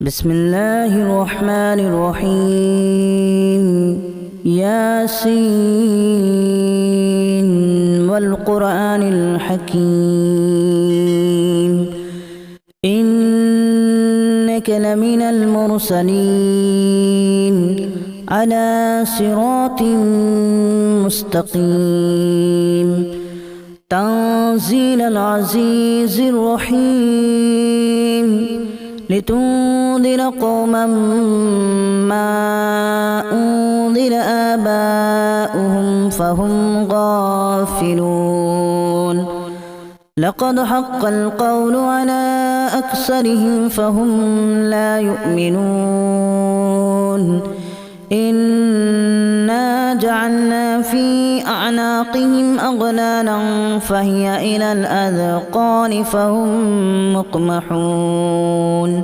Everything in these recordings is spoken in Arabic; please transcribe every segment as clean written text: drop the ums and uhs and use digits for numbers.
بسم الله الرحمن الرحيم ياسين والقرآن الحكيم إنك لمن المرسلين على صراط مستقيم تنزيل العزيز الرحيم لتنذر قوما ما أنذر آباؤهم فهم غافلون لقد حق القول على أكثرهم فهم لا يؤمنون إنا جعلنا في أعناقهم أغلالا فهي إلى الأذقان فهم مقمحون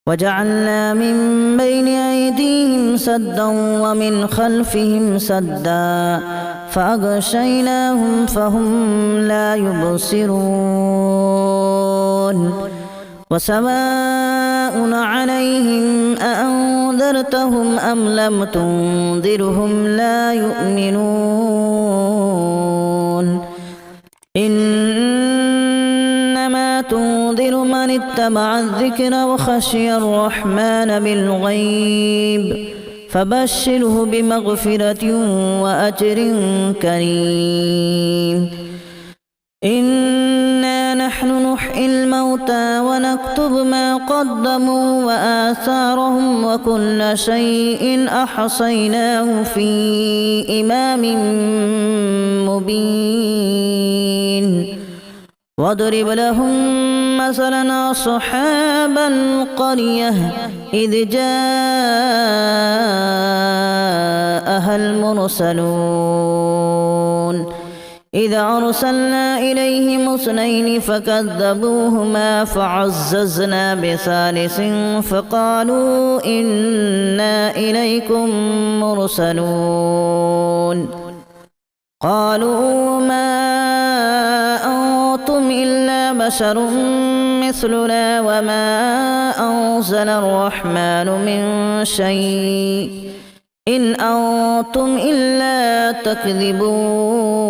وجعلنا من بين أيديهم سدا ومن خلفهم سدا فأغشيناهم فهم لا يبصرون وسواء عليهم أأنذرتهم أم لم تنذرهم لا يؤمنون إنما تنذر من اتبع الذكر وخشي الرحمن بالغيب فبشره بمغفرة وأجر كريم إنا نحن نحيي الموتى ونكتب ما قدموا وآثارهم وكل شيء أحصيناه في إمام مبين واضرب لهم مثلا أصحاب القرية إذ جاءها المرسلون إذا أرسلنا إليهم اثنين فكذبوهما فعززنا بثالث فقالوا إنا إليكم مرسلون قالوا ما أنتم إلا بشر مثلنا وما أنزل الرحمن من شيء إن أنتم إلا تكذبون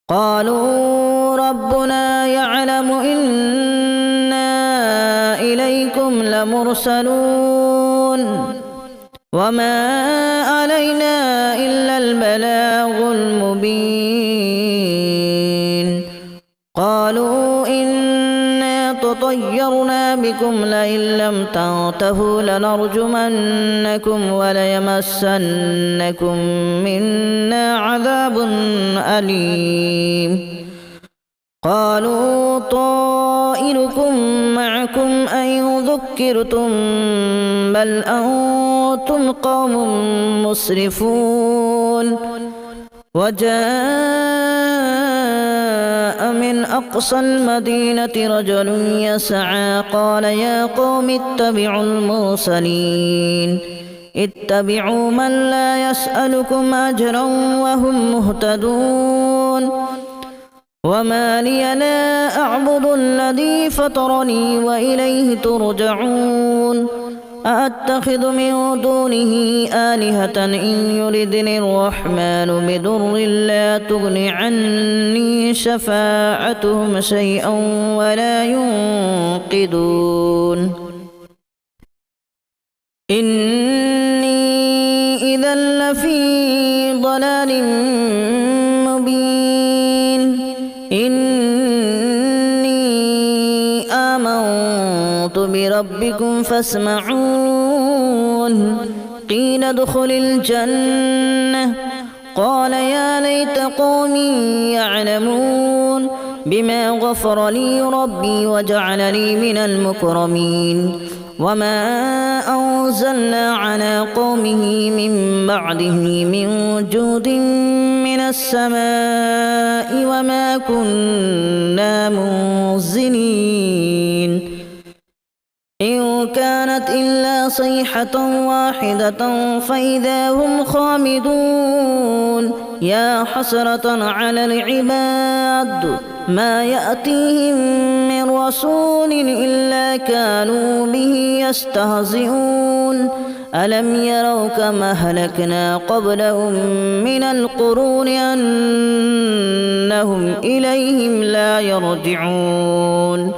قالوا ربنا يعلم إنا إليكم لمرسلون وما علينا إلا البلاغ المبين قالوا إنا تطيرنا بكم لئن لم تنتهوا لنرجمنكم وليمسنكم منا عذاب أليم قالوا طائركم معكم أن ذكرتم بل أنتم قوم مسرفون وجاء من أقصى المدينة رجل يسعى قال يا قوم اتبعوا المرسلين اتبعوا من لا يسألكم أجرا وهم مهتدون وما لي لا أعبد الذي فطرني وإليه ترجعون أأتخذ من دونه آلهة إن يردني الرحمن بضر لا تغن عني شفاعتهم شيئا ولا ينقذون إني إذا لفي ضلال مبين إني آمنت بربكم فاسمعون قيل ادخل الجنة قال يا ليت قومي يعلمون بما غفر لي ربي وجعلني من المكرمين وما أنزلنا على قومه من بعده من جود من السماء وما كنا منزلين إن كانت إلا صيحة واحدة فإذا هم خامدون يا حسرة على العباد ما يأتيهم من رسول إلا كانوا به يستهزئون ألم يروا كما أهلكنا قبلهم من القرون أنهم إليهم لا يرجعون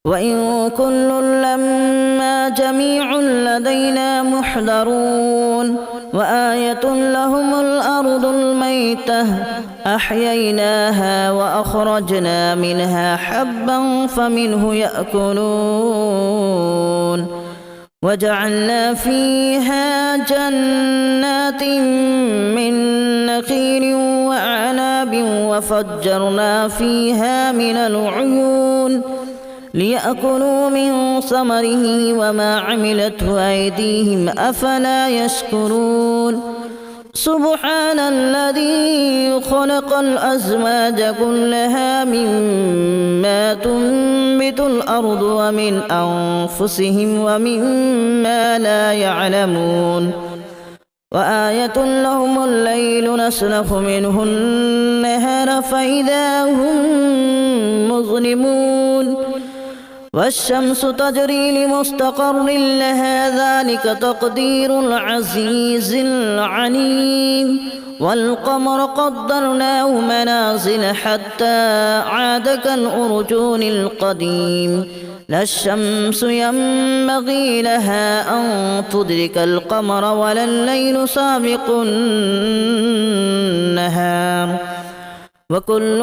وإن كل لما جميع لدينا محضرون وآية لهم الأرض الميتة أحييناها وأخرجنا منها حبا فمنه يأكلون وجعلنا فيها جنات من نخيل وأعناب وفجرنا فيها من العيون ليأكلوا من ثمره وما عملته أيديهم أفلا يشكرون سبحان الذي خلق الأزواج كلها مما تنبت الأرض ومن أنفسهم ومما لا يعلمون وآية لهم الليل نسلخ منه النهار فإذا هم مظلمون والشمس تجري لمستقر لها ذلك تقدير العزيز العليم والقمر قدرناه منازل حتى عاد كالأرجون القديم لا الشمس ينبغي لها أن تدرك القمر ولا الليل سابق النهار وكل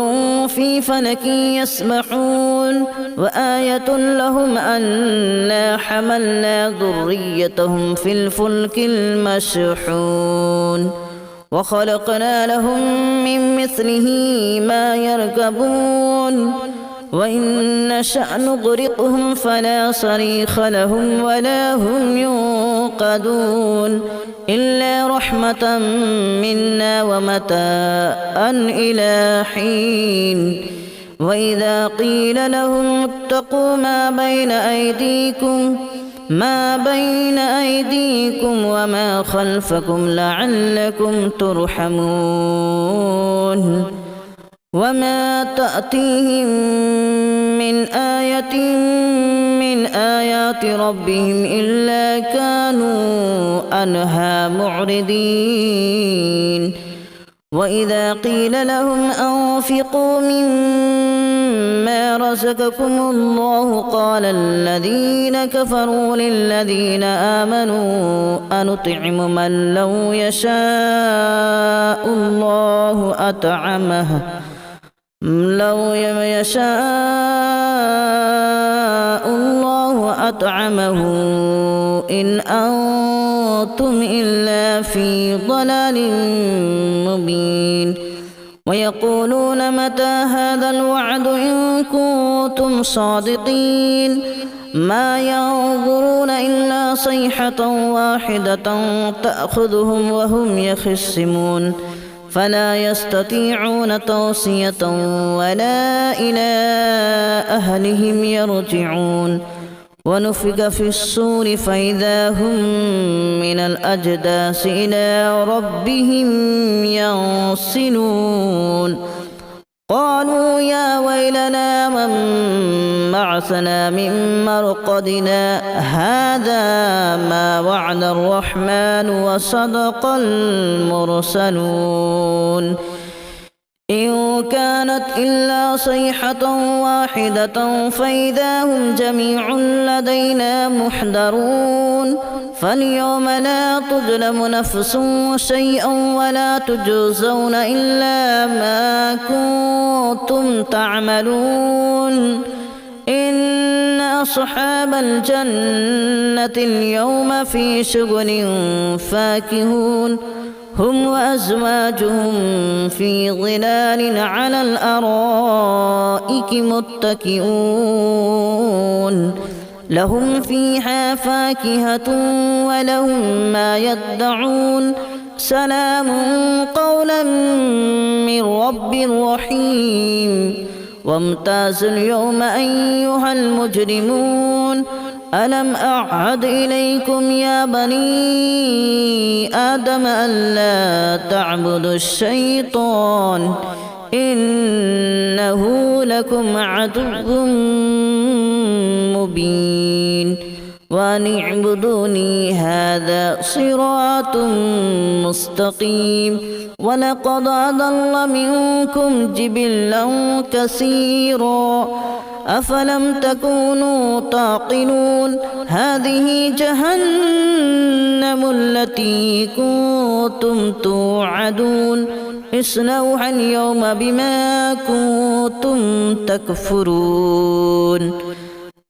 في فلك يسبحون وآية لهم أنا حملنا ذريتهم في الفلك المشحون وخلقنا لهم من مثله ما يركبون وإن نشأ نغرقهم فلا صريخ لهم ولا هم ينقذون إلا رحمة منا ومتاعا إلى حين وإذا قيل لهم اتقوا ما بين أيديكم وما خلفكم لعلكم ترحمون وما تأتيهم من آية من آيات ربهم إلا كانوا عنها معرضين وإذا قيل لهم أنفقوا مما رزقكم الله قال الذين كفروا للذين آمنوا أنطعم من لو يشاء الله أطعمه إن أنتم إلا في ضلال مبين ويقولون متى هذا الوعد إن كنتم صادقين ما ينظرون إلا صيحة واحدة تأخذهم وهم يخصمون فلا يستطيعون توصية ولا إلى أهلهم يرجعون ونفخ في الصور فإذا هم من الأجداث إلى ربهم ينسلون قالوا يا ويلنا من بعثنا من مرقدنا هذا ما وعد الرحمن وصدق المرسلون إن كانت إلا صيحة واحدة فإذا هم جميع لدينا محضرون فاليوم لا تظلم نفس شيئا ولا تجزون إلا ما كنتم تعملون إن أصحاب الجنة اليوم في شغل فاكهون هم وأزواجهم في ظلال على الأرائك متكئون لهم فيها فاكهة ولهم ما يدعون سلام قولا من رب رحيم وامتازوا اليوم أيها المجرمون ألم أعهد إليكم يا بني آدم ألا تعبدوا الشيطان إنه لكم عدو مبين وأن اعبدوني هذا صراط مستقيم ولقد أضل منكم جبلا كثيرا أفلم تكونوا تعقلون هذه جهنم التي كنتم توعدون اصلوها اليوم بما كنتم تكفرون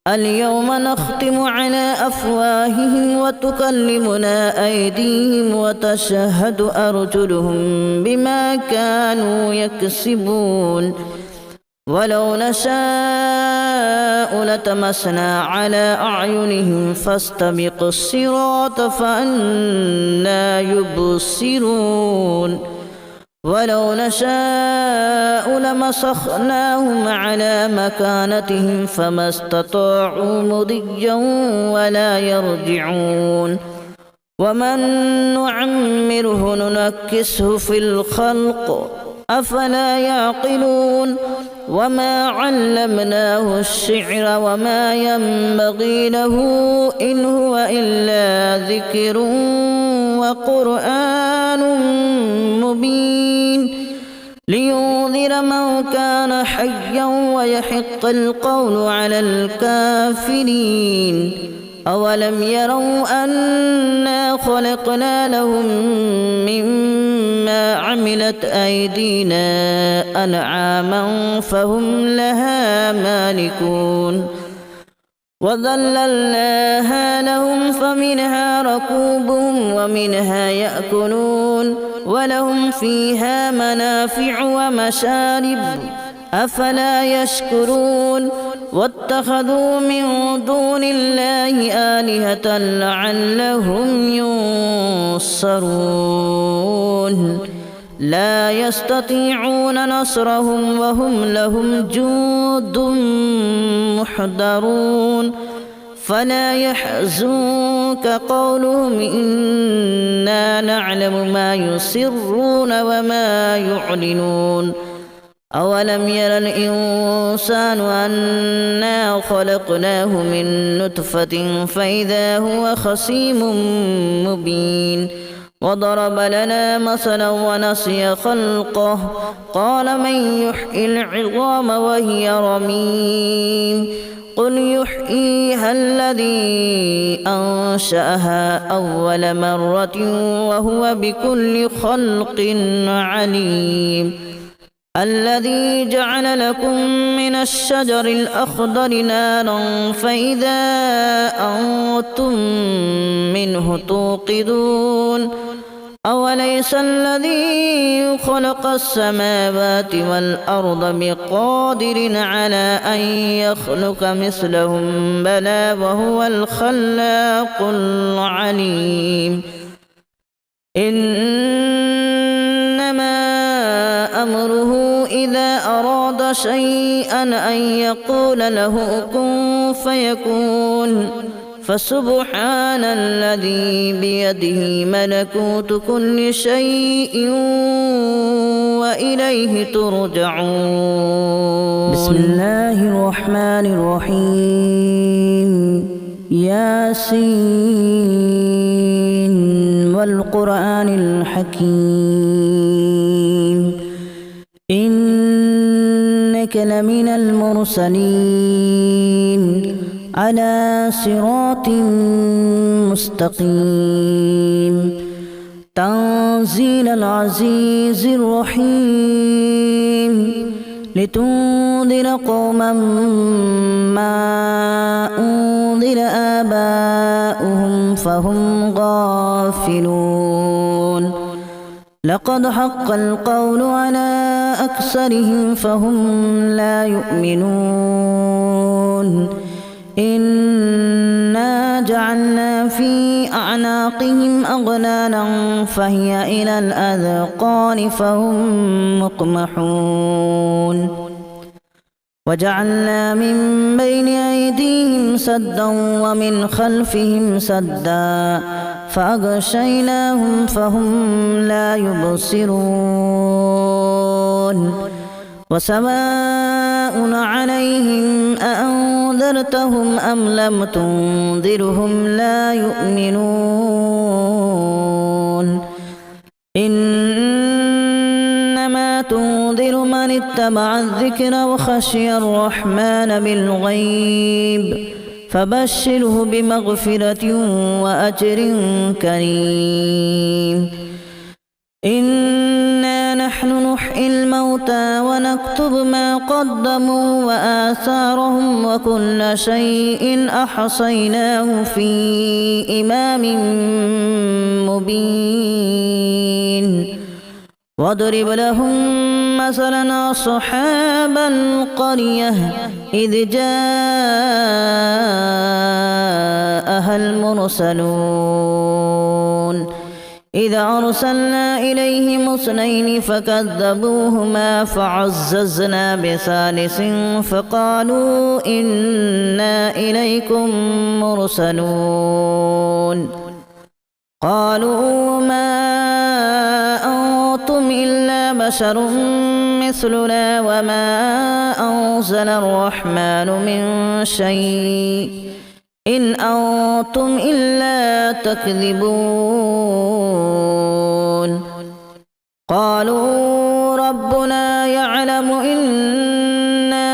اليوم نختم على أفواههم وتكلمنا أيديهم وتشهد أرجلهم بما كانوا يكسبون ولو نشاء لتمسنا على أعينهم فاستبقوا الصراط فأنى يبصرون ولو نشاء لمسخناهم على مكانتهم فما استطاعوا مضيا ولا يرجعون ومن نعمره ننكسه في الخلق أفلا يعقلون وما علمناه الشعر وما ينبغي له إن هو إلا ذكر وقرآن مبين لينذر من كان حيا ويحق القول على الكافرين أولم يروا أنا خلقنا لهم مما عملت أيدينا أنعاما فهم لها مالكون وذللناها لهم فمنها ركوبهم ومنها يأكلون ولهم فيها منافع ومشارب أفلا يشكرون واتخذوا من دون الله آلهة لعلهم ينصرون لا يستطيعون نصرهم وهم لهم جند محضرون فلا يحزنك قولهم إنا نعلم ما يسرون وما يعلنون أولم ير الإنسان أنا خلقناه من نطفة فإذا هو خصيم مبين وضرب لنا مثلا ونسي خلقه قال من يحيي العظام وهي رميم قل يحييها الذي أنشأها أول مرة وهو بكل خلق عليم الذي جعل لكم من الشجر الأخضر نارا فإذا أنتم منه توقدون أوليس الذي خلق السماوات والأرض بقادر على أن يخلق مثلهم بلى وهو الخلاق العليم إنما أمره إذا أراد شيئا أن يقول له كن فيكون فسبحان الذي بيده ملكوت كل شيء وإليه ترجعون بسم الله الرحمن الرحيم ياسين والقرآن الحكيم إنك لمن المرسلين على صراط مستقيم تنزيل العزيز الرحيم لتنذر قوما ما أنذر آباؤهم فهم غافلون لقد حق القول على أكثرهم فهم لا يؤمنون إنا جعلنا في أعناقهم أغلالا فهي إلى الأذقان فهم مقمحون وجعلنا من بين أيديهم سدا ومن خلفهم سدا فأغشيناهم فهم لا يبصرون وسواء عليهم أأنذرتهم أم لم تنذرهم لا يؤمنون إنما تنذر من اتبع الذكر وخشي الرحمن بالغيب فبشره بمغفرة وأجر كريم إنا نحن نحيي الموتى ونكتب ما قدموا وآثارهم وكل شيء أحصيناه في إمام مبين واضرب لهم مثلا أصحاب القرية إذ جاءها المرسلون إذا أرسلنا إليهم اثنين فكذبوهما فعززنا بثالث فقالوا إنا إليكم مرسلون قالوا ما أنتم إلا بشر مثلنا وما أنزل الرحمن من شيء إن أنتم إلا تكذبون قالوا ربنا يعلم إنا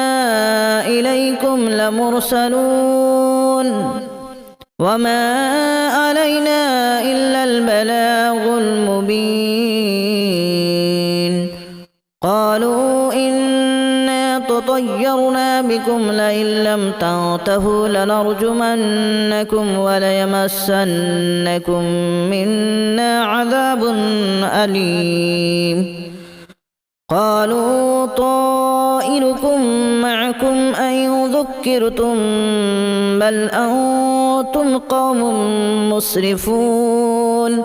إليكم لمرسلون وما علينا إلا البلاغ المبين قالوا إنا تطيرنا بكم لئن لم تنتهوا لنرجمنكم وليمسنكم منا عذاب أليم قالوا طائركم معكم أن ذكرتم بل أنتم قوم مسرفون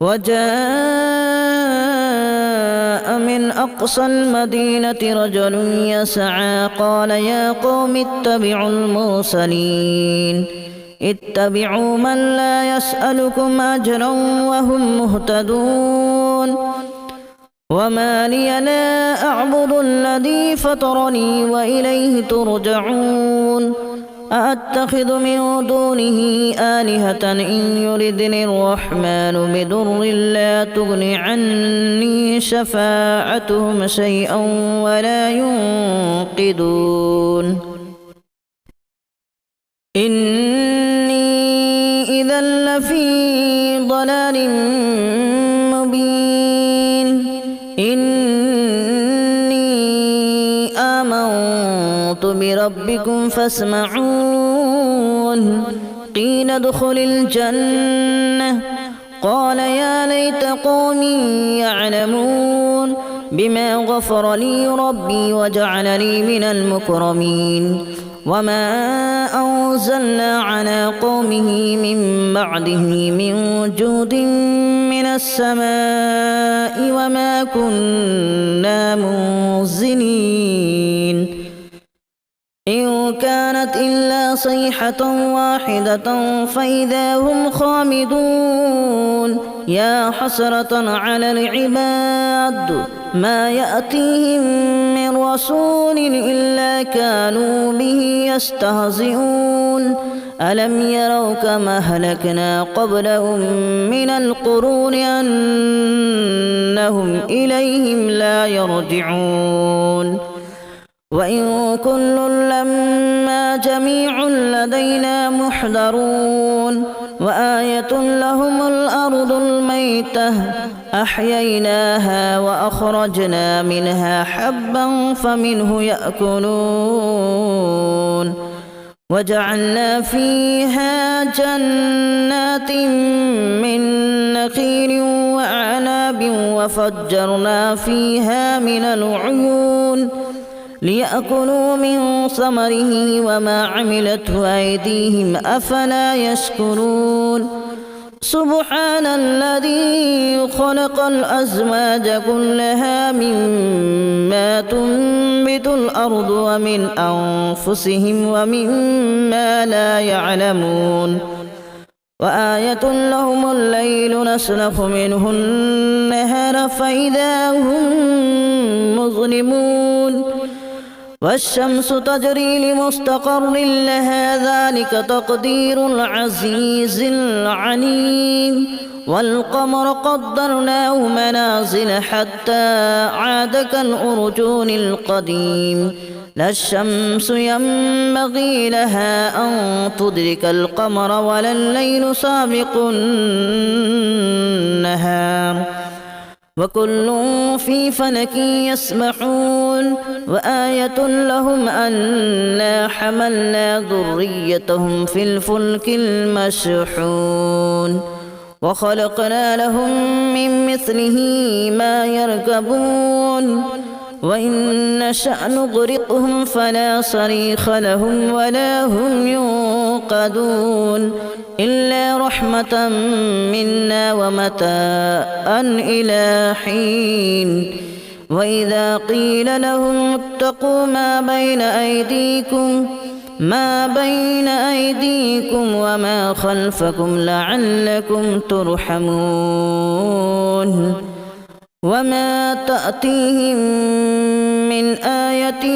وجاء من أقصى المدينة رجل يسعى قال يا قوم اتبعوا المرسلين اتبعوا من لا يسألكم أجرا وهم مهتدون وما لي لا أعبد الذي فطرني وإليه ترجعون أأتخذ من دونه آلهة إن يردني الرحمن بضر لا تغن عني شفاعتهم شيئا ولا ينقذون إني إذا لفي ضلال مبين إني آمنت بربكم فاسمعون قيل ادخل الجنة قال يا ليت قومي يعلمون بما غفر لي ربي وجعلني من المكرمين وما أنزلنا على قومه من بعده من جود من السماء وما كنا منزلين إن كانت إلا صيحة واحدة فإذا هم خامدون يا حسرة على العباد ما يأتيهم من رسول إلا كانوا به يستهزئون ألم يروا كما أهلكنا قبلهم من القرون أنهم إليهم لا يرجعون وإن كل لما جميع لدينا محضرون وآية لهم الأرض الميتة أحييناها وأخرجنا منها حبا فمنه يأكلون وجعلنا فيها جنات من نخيل وأعناب وفجرنا فيها من العيون ليأكلوا من ثمره وما عملته أيديهم أفلا يشكرون سبحان الذي خلق الأزواج كلها مما تنبت الأرض ومن أنفسهم ومما لا يعلمون وآية لهم الليل نسلخ منه النهار فإذا هم مظلمون والشمس تجري لمستقر لها ذلك تقدير العزيز العليم والقمر قدرناه منازل حتى عاد كالأرجون القديم لا الشمس ينبغي لها أن تدرك القمر ولا الليل سابق النهار وكل في فلك يسبحون وآية لهم أنا حملنا ذريتهم في الفلك المشحون وخلقنا لهم من مثله ما يركبون وإن نشأ نغرقهم فلا صريخ لهم ولا هم ينقذون إلا رحمة منا ومتاعا إلى حين وإذا قيل لهم اتقوا ما بين أيديكم وما خلفكم لعلكم ترحمون وما تأتيهم من آية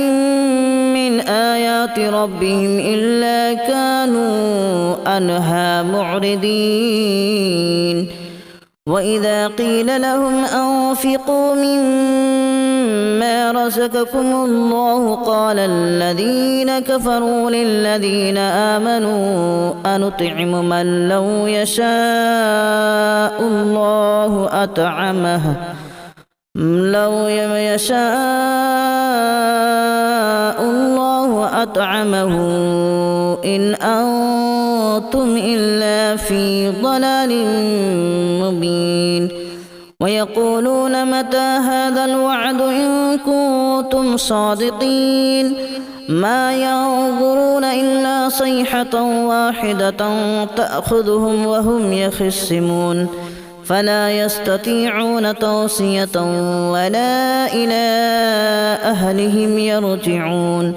من آيات ربهم إلا كانوا عنها معرضين وإذا قيل لهم أنفقوا مما رزقكم الله قال الذين كفروا للذين آمنوا أنطعم من لو يشاء الله أطعمه إن أنتم إلا في ضلال مبين ويقولون متى هذا الوعد إن كنتم صادقين ما ينظرون إلا صيحة واحدة تأخذهم وهم يخصمون فلا يستطيعون توصية ولا إلى أهلهم يرجعون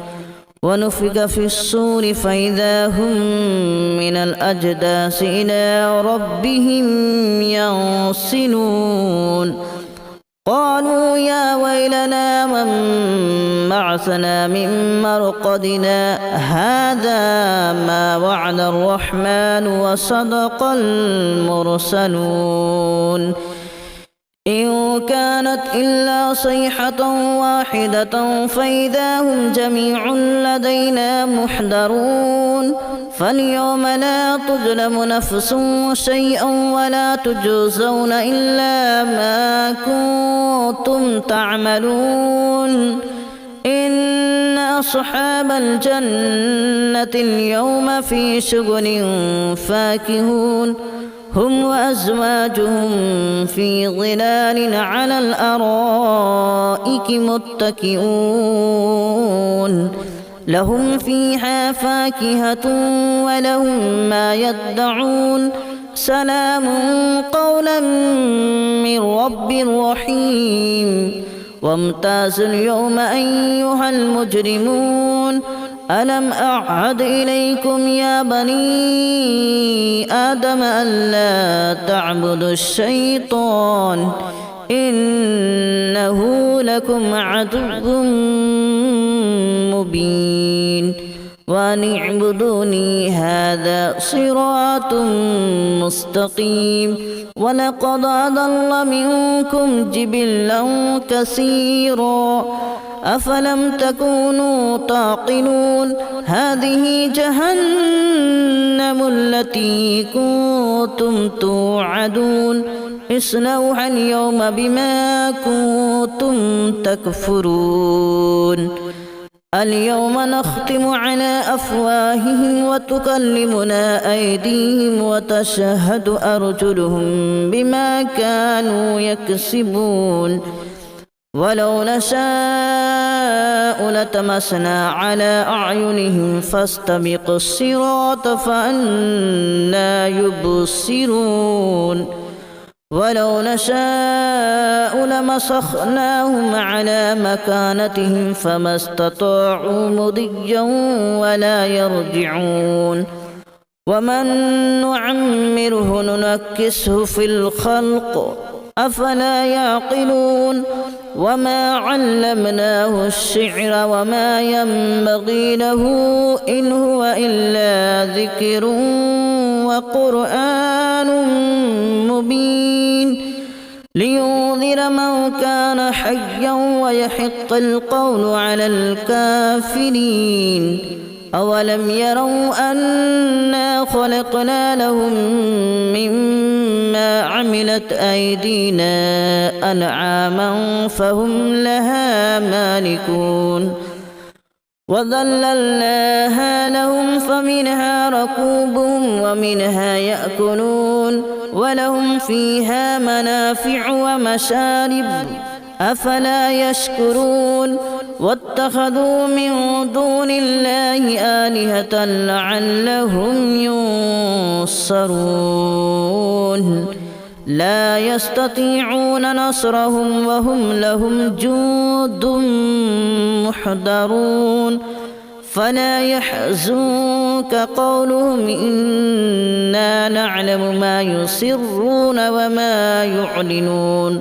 ونفخ في الصور فإذا هم من الأجداث إلى ربهم ينسلون قالوا يا ويلنا من بعثنا من مرقدنا هذا ما وعد الرحمن وصدق المرسلون إن كانت إلا صيحة واحدة فإذا هم جميع لدينا محضرون فاليوم لا تظلم نفس شيئا ولا تجزون إلا ما كنتم تعملون إن أصحاب الجنة اليوم في شغل فاكهون هم وأزواجهم في ظلال على الأرائك متكئون لهم فيها فاكهة ولهم ما يدعون سلام قولا من رب رحيم وامتازوا اليوم أيها المجرمون ألم أعهد إليكم يا بني آدم ألا تعبدوا الشيطان إنه لكم عدو مبين وأن اعبدوني هذا صراط مستقيم ولقد أضل منكم جبلا كثيرا أفلم تكونوا تعقلون هذه جهنم التي كنتم توعدون اصلوها اليوم بما كنتم تكفرون اليوم نختم على أفواههم وتكلمنا أيديهم وتشهد أرجلهم بما كانوا يكسبون ولو نشاء لتمسنا على أعينهم فاستبقوا الصراط فأنى يبصرون ولو نشاء لمسخناهم على مكانتهم فما استطاعوا مضيا ولا يرجعون ومن نعمره ننكسه في الخلق أفلا يعقلون وما علمناه الشعر وما ينبغي له إن هو إلا ذكر وقرآن مبين لينذر من كان حيا ويحق القول على الكافرين أولم يروا أنا خلقنا لهم مما عملت أيدينا أنعاما فهم لها مالكون وذللناها لهم فمنها ركوبهم ومنها يأكلون ولهم فيها منافع ومشارب أفلا يشكرون واتخذوا من دون الله آلهة لعلهم ينصرون لا يستطيعون نصرهم وهم لهم جند محضرون فلا يحزنك قولهم إنا نعلم ما يسرون وما يعلنون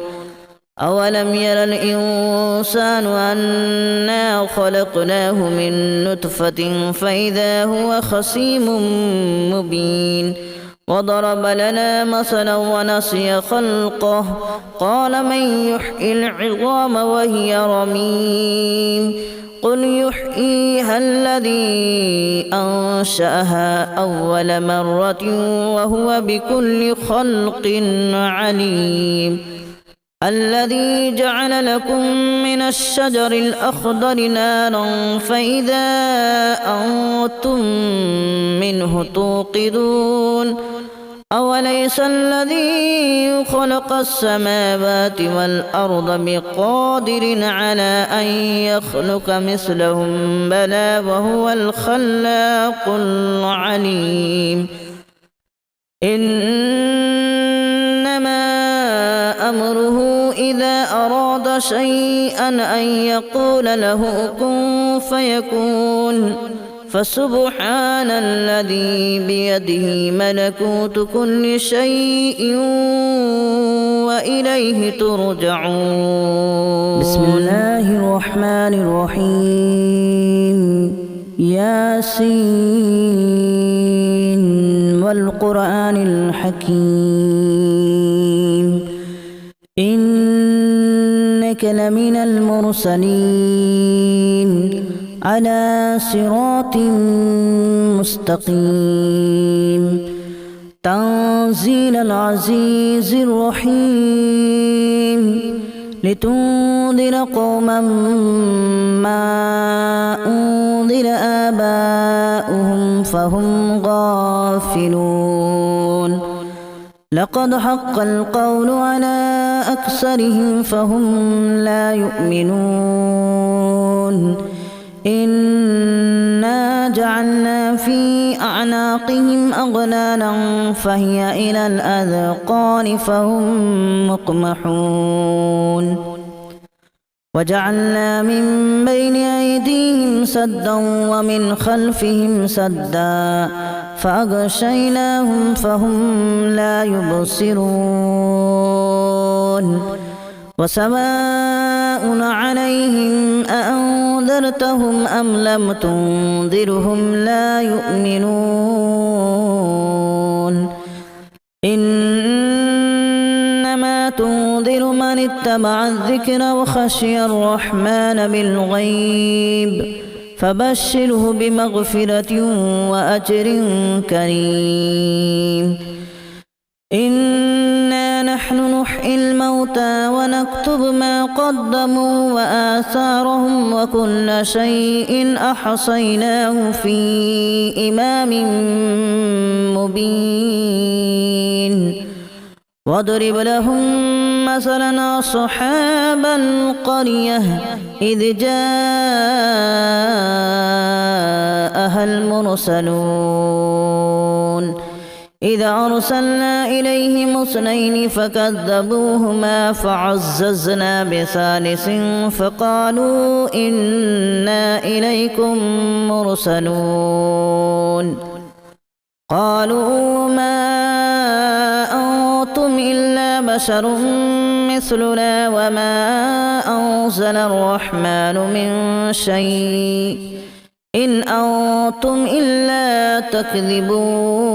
أولم ير الإنسان أنا خلقناه من نطفة فإذا هو خصيم مبين وضرب لنا مثلا ونسي خلقه قال من يحيي العظام وهي رميم قل يحييها الذي أنشأها أول مرة وهو بكل خلق عليم الذي جعل لكم من الشجر الأخضر نارا فإذا أنتم منه توقدون أوليس الذي خلق السماوات والأرض بقادر على أن يخلق مثلهم بلى وهو الخلاق العليم إنما أمره إذا أراد شيئا أن يقول له كن فيكون فسبحان الذي بيده ملكوت كل شيء وإليه ترجعون بسم الله الرحمن الرحيم ياسين والقرآن الحكيم إنك لمن المرسلين على صراط مستقيم تنزيل العزيز الرحيم لتنذر قوما ما أنذر آباؤهم فهم غافلون لقد حق القول على أكثرهم فهم لا يؤمنون إنا جعلنا في أعناقهم أغلالا فهي إلى الأذقان فهم مقمحون وجعلنا من بين أيديهم سدا ومن خلفهم سدا فأغشيناهم فهم لا يبصرون وسواء عليهم أأنذرتهم أم لم تنذرهم لا يؤمنون إنما تنذر من اتبع الذكر وخشي الرحمن بالغيب فبشره بمغفرة وأجر كريم إنا نحن نحيي الموتى ونكتب ما قدموا وآثارهم وكل شيء أحصيناه في إمام مبين واضرب لهم مثلا أصحاب القرية إذ جاءها المرسلون إذ أرسلنا إليهم اثنين فكذبوهما فعززنا بثالث فقالوا إنا إليكم مرسلون قالوا ما أنتم إلا بشر مثلنا وما أنزل الرحمن من شيء إن أنتم إلا تكذبون